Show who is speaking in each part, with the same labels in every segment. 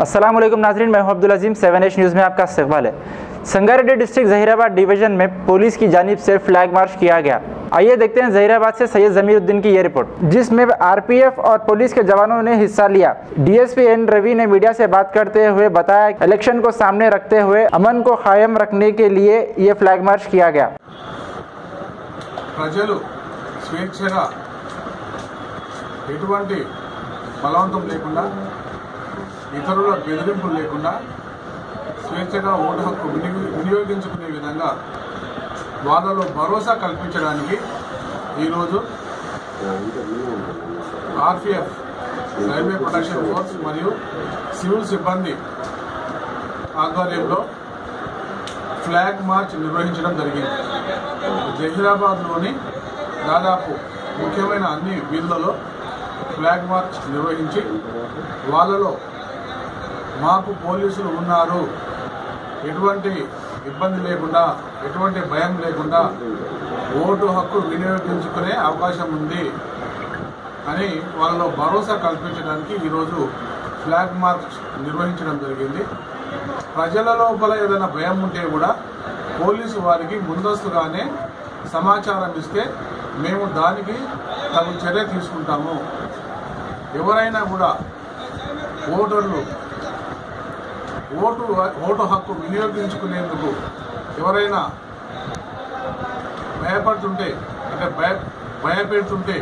Speaker 1: अस्सलाम वालेकुम नाज़रीन, मैं हूं अब्दुल अजीम। 7H न्यूज़ में आपका इस्तकबाल है। संगारेड्डी डिस्ट्रिक्ट जहीराबाद डिवीज़न में पुलिस की जानिब से फ्लैग मार्च किया गया। आइए देखते हैं जहीराबाद से सैयद ज़मीरुद्दीन की ये रिपोर्ट, जिसमें आरपीएफ और पुलिस के जवानों ने हिस्सा लिया। डीएसपी एन रवि ने मीडिया से बात करते हुए बताया कि इलेक्शन को सामने रखते हुए अमन को कायम रखने के लिए ये फ्लैग मार्च किया गया।
Speaker 2: ప్రజలు స్వేచ్ఛగా ఎటువంటి బలవంతం లేకుండా ఇతరుల బెదిరింపులు లేకుండా స్వేచ్ఛగా ఓటు హక్కు వినియోగించుకునే విధంగా వాళ్ళలో భరోసా కల్పించడానికి ఈరోజు ఆర్పీఎఫ్, రైల్వే ప్రొటెక్షన్ ఫోర్స్ మరియు సివిల్ సిబ్బంది ఆధ్వర్యంలో ఫ్లాగ్ మార్చ్ నిర్వహించడం జరిగింది। జహీరాబాద్లోని దాదాపు ముఖ్యమైన అన్ని వీళ్ళలో ఫ్లాగ్ మార్చ్ నిర్వహించి వాళ్ళలో మాకు పోలీసులు ఉన్నారు, ఎటువంటి ఇబ్బంది లేకుండా, ఎటువంటి భయం లేకుండా ఓటు హక్కు వినియోగించుకునే అవకాశం ఉంది అని వాళ్ళలో భరోసా కల్పించడానికి ఈరోజు ఫ్లాగ్ మార్చ్ నిర్వహించడం జరిగింది। ప్రజల లోపల ఏదైనా భయం ఉంటే కూడా పోలీసు వారికి ముందస్తుగానే సమాచారం ఇస్తే మేము దానికి తగు చర్య తీసుకుంటాము। ఎవరైనా కూడా ఓటర్లు ఓటు హక్కు వినియోగించుకునేందుకు ఎవరైనా భయపడుతుంటే, అంటే భయపెడుతుంటే,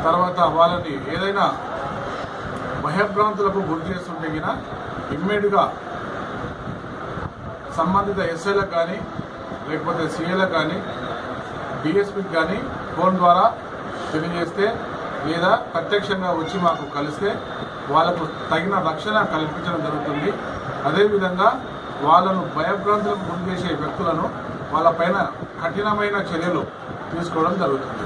Speaker 2: తర్వాత వాళ్ళని ఏదైనా భయభ్రాంతులకు గురి చేస్తుంటే గినా ఇమ్మీడియట్గా సంబంధిత ఎస్ఐలకు కానీ లేకపోతే సిఐలకు కానీ డిఎస్పీకి కానీ ఫోన్ ద్వారా తెలియజేస్తే లేదా ప్రత్యక్షంగా వచ్చి మాకు కలిస్తే వాళ్ళకు తగిన రక్షణ కల్పించడం జరుగుతుంది। అదేవిధంగా వాళ్ళను భయభ్రాంతులకు గురి చేసే వ్యక్తులను వాళ్ళపైన కఠినమైన చర్యలు తీసుకోవడం జరుగుతుంది।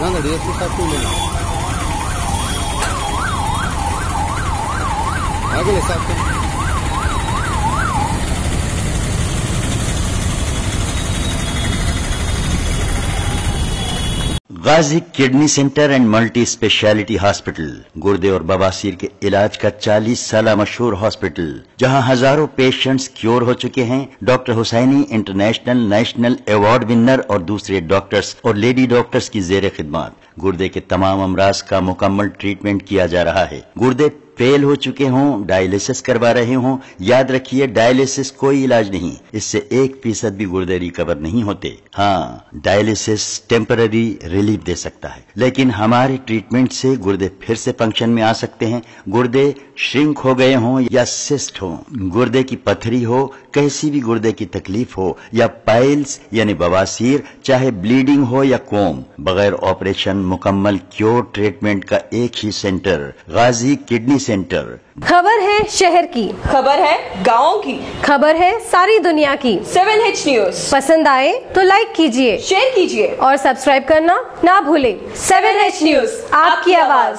Speaker 3: ¿Dónde? ¿DSP está filmando? Hágale salto.
Speaker 4: Ghazi kidney centre and multi speciality hospital गुर्दे और बवासीर के इलाज का 40 साल मशहूर हॉस्पिटल, जहां हजारों पेशेंट्स क्योर हो चुके हैं। Doctor Husaini international national award winner और दूसरे डॉक्टर्स और लेडी डॉक्टर्स की जेर खिदमत गुर्दे के तमाम अमराज का मुकम्मल ट्रीटमेंट किया जा रहा है। गुर्दे फेल हो चुके हों, डायलिसिस करवा रहे हों, याद रखिए डायलिसिस कोई इलाज नहीं, इससे 1% भी गुर्दे रिकवर नहीं होते। हाँ, डायलिसिस टेम्पररी रिलीफ दे सकता है, लेकिन हमारे ट्रीटमेंट से गुर्दे फिर से फंक्शन में आ सकते हैं। गुर्दे श्रिंक हो गए हों या सिस्ट हो, गुर्दे की पथरी हो, कैसी भी गुर्दे की तकलीफ हो या पाइल्स यानी बवासीर, चाहे ब्लीडिंग हो या कोम, बगैर ऑपरेशन मुकम्मल क्योर ट्रीटमेंट का एक ही सेंटर, गाजी किडनी सेंटर।
Speaker 5: खबर है शहर की,
Speaker 6: खबर है गाँव की,
Speaker 5: खबर है सारी दुनिया की।
Speaker 6: 7H न्यूज़
Speaker 5: पसंद आए तो लाइक कीजिए,
Speaker 6: शेयर कीजिए
Speaker 5: और सब्सक्राइब करना ना भूले।
Speaker 6: 7H न्यूज़, आपकी आवाज।